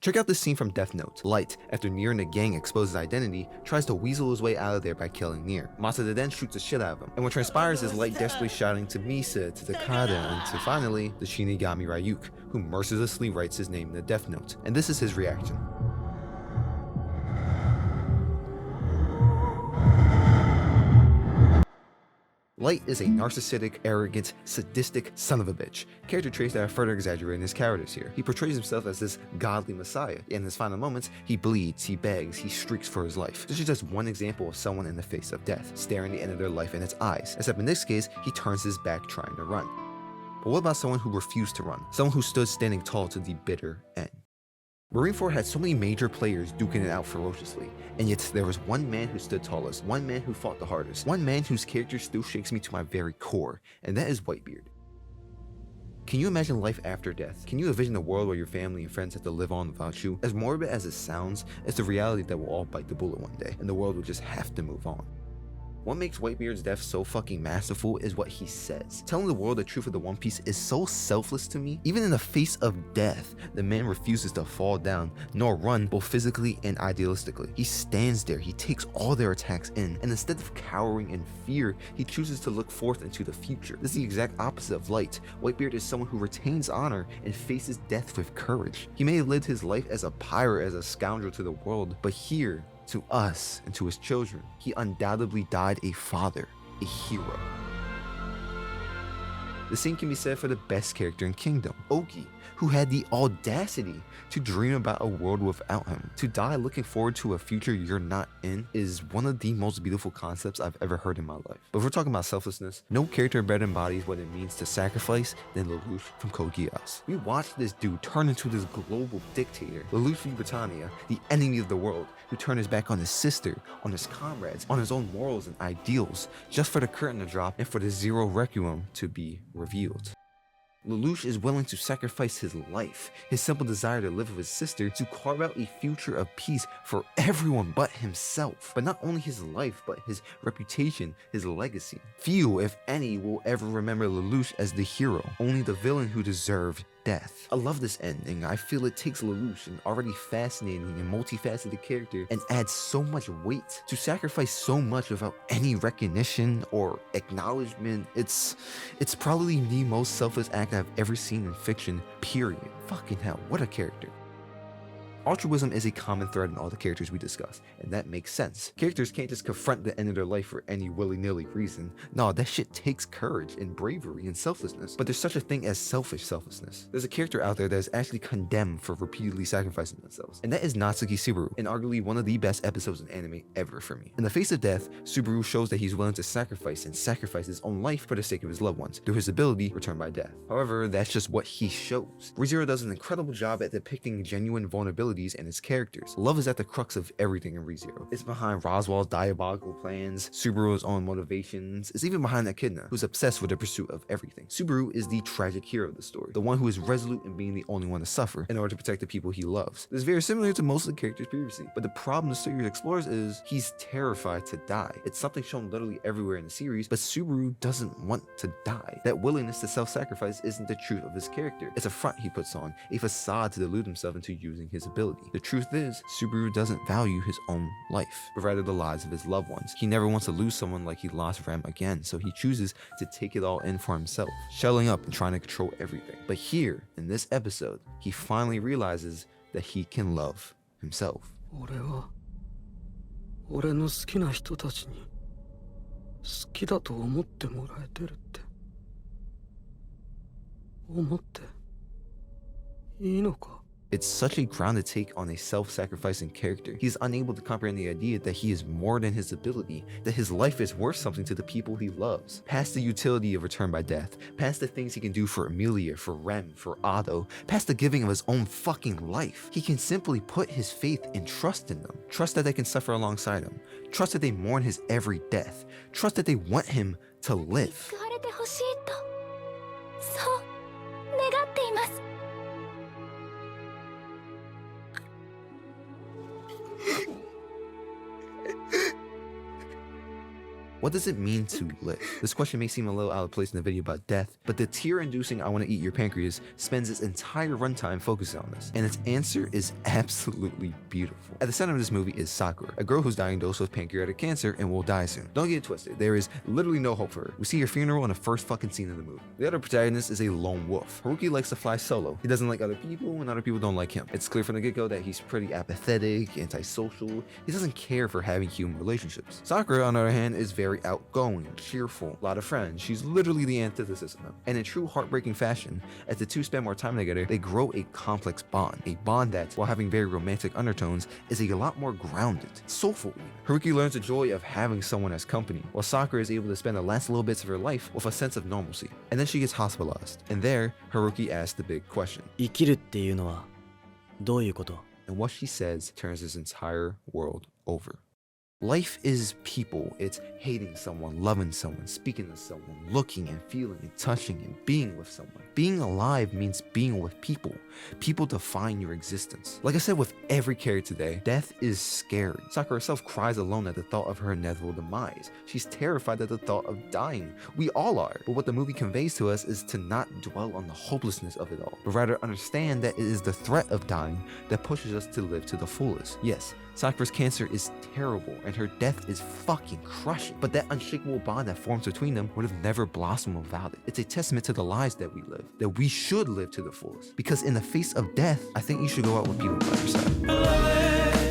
Check out this scene from Death Note. Light, after Nier and the gang expose his identity, tries to weasel his way out of there by killing Nier. Masada then shoots the shit out of him, and what transpires is Light desperately shouting to Misa, to Takada, and to finally, the Shinigami Ryuk, who mercilessly writes his name in the Death Note. And this is his reaction. Light is a narcissistic, arrogant, sadistic son of a bitch. Character traits that are further exaggerated in his characters here. He portrays himself as this godly messiah. In his final moments, he bleeds, he begs, he streaks for his life. This is just one example of someone in the face of death, staring the end of their life in its eyes. Except in this case, he turns his back trying to run. But what about someone who refused to run? Someone who stood standing tall to the bitter end. Marineford had so many major players duking it out ferociously, and yet there was one man who stood tallest, one man who fought the hardest, one man whose character still shakes me to my very core, and that is Whitebeard. Can you imagine life after death? Can you envision a world where your family and friends have to live on without you? As morbid as it sounds, it's the reality that we'll all bite the bullet one day, and the world will just have to move on. What makes Whitebeard's death so fucking masterful is what he says. Telling the world the truth of the One Piece is so selfless to me. Even in the face of death, the man refuses to fall down, nor run, both physically and idealistically. He stands there, he takes all their attacks in, and instead of cowering in fear, he chooses to look forth into the future. This is the exact opposite of Light. Whitebeard is someone who retains honor and faces death with courage. He may have lived his life as a pirate, as a scoundrel to the world, but here, to us and to his children, he undoubtedly died a father, a hero. The same can be said for the best character in Kingdom, Oki, who had the audacity to dream about a world without him. To die looking forward to a future you're not in is one of the most beautiful concepts I've ever heard in my life. But if we're talking about selflessness, no character better embodies what it means to sacrifice than Lelouch from Code Geass. We watched this dude turn into this global dictator, Lelouch from Britannia, the enemy of the world, who turned his back on his sister, on his comrades, on his own morals and ideals, just for the curtain to drop and for the Zero Requiem to be revealed. Lelouch is willing to sacrifice his life, his simple desire to live with his sister, to carve out a future of peace for everyone but himself. But not only his life, but his reputation, his legacy. Few, if any, will ever remember Lelouch as the hero, only the villain who deserved death. I love this ending. I feel it takes Lelouch, an already fascinating and multifaceted character, and adds so much weight. To sacrifice so much without any recognition or acknowledgement, it's probably the most selfless act I've ever seen in fiction, period. Fucking hell, what a character. Altruism is a common thread in all the characters we discuss, and that makes sense. Characters can't just confront the end of their life for any willy-nilly reason. No, that shit takes courage and bravery and selflessness. But there's such a thing as selfish selflessness. There's a character out there that is actually condemned for repeatedly sacrificing themselves, and that is Natsuki Subaru, and arguably one of the best episodes in anime ever for me. In the face of death, Subaru shows that he's willing to sacrifice his own life for the sake of his loved ones, through his ability returned by death. However, that's just what he shows. ReZero does an incredible job at depicting genuine vulnerability and its characters. Love is at the crux of everything in ReZero. It's behind Roswell's diabolical plans, Subaru's own motivations, it's even behind Echidna, who's obsessed with the pursuit of everything. Subaru is the tragic hero of the story, the one who is resolute in being the only one to suffer in order to protect the people he loves. This is very similar to most of the characters previously, but the problem the series explores is he's terrified to die. It's something shown literally everywhere in the series, but Subaru doesn't want to die. That willingness to self-sacrifice isn't the truth of his character. It's a front he puts on, a facade to delude himself into using his ability. The truth is, Subaru doesn't value his own life, but rather the lives of his loved ones. He never wants to lose someone like he lost Rem again, so he chooses to take it all in for himself, shelling up and trying to control everything. But here, in this episode, he finally realizes that he can love himself. 俺の好きな人たちに好きだと思ってもらえてるって思っていいのか It's such a grounded take on a self-sacrificing character. He's unable to comprehend the idea that he is more than his ability, that his life is worth something to the people he loves. Past the utility of return by death, past the things he can do for Emilia, for Rem, for Otto, past the giving of his own fucking life. He can simply put his faith and trust in them. Trust that they can suffer alongside him. Trust that they mourn his every death. Trust that they want him to live. 救われてほしいと、そう願っています。What does it mean to live? This question may seem a little out of place in the video about death, but the tear-inducing I want to eat your pancreas spends its entire runtime focusing on this, and its answer is absolutely beautiful. At the center of this movie is Sakura, a girl who's diagnosed with pancreatic cancer and will die soon. Don't get it twisted, there is literally no hope for her. We see her funeral in the first fucking scene of the movie. The other protagonist is a lone wolf. Haruki likes to fly solo. He doesn't like other people, and other people don't like him. It's clear from the get-go that he's pretty apathetic, antisocial. He doesn't care for having human relationships. Sakura, on the other hand, is very outgoing, cheerful, a lot of friends. She's literally the antithesis of him. And in true heartbreaking fashion, as the two spend more time together, they grow a complex bond. A bond that, while having very romantic undertones, is a lot more grounded, soulful. Haruki learns the joy of having someone as company, while Sakura is able to spend the last little bits of her life with a sense of normalcy. And then she gets hospitalized. And there, Haruki asks the big question. 生きるっていうのはどういうこと？ And what she says turns his entire world over. Life is people. It's hating someone, loving someone, speaking to someone, looking and feeling and touching and being with someone. Being alive means being with people. People define your existence. Like I said with every character today, death is scary. Sakura herself cries alone at the thought of her inevitable demise. She's terrified at the thought of dying. We all are. But what the movie conveys to us is to not dwell on the hopelessness of it all, but rather understand that it is the threat of dying that pushes us to live to the fullest. Yes, Sakura's cancer is terrible and her death is fucking crushing, but that unshakable bond that forms between them would have never blossomed without it. It's a testament to the lives that we live, that we should live to the fullest. Because in the face of death, I think you should go out with people by your side.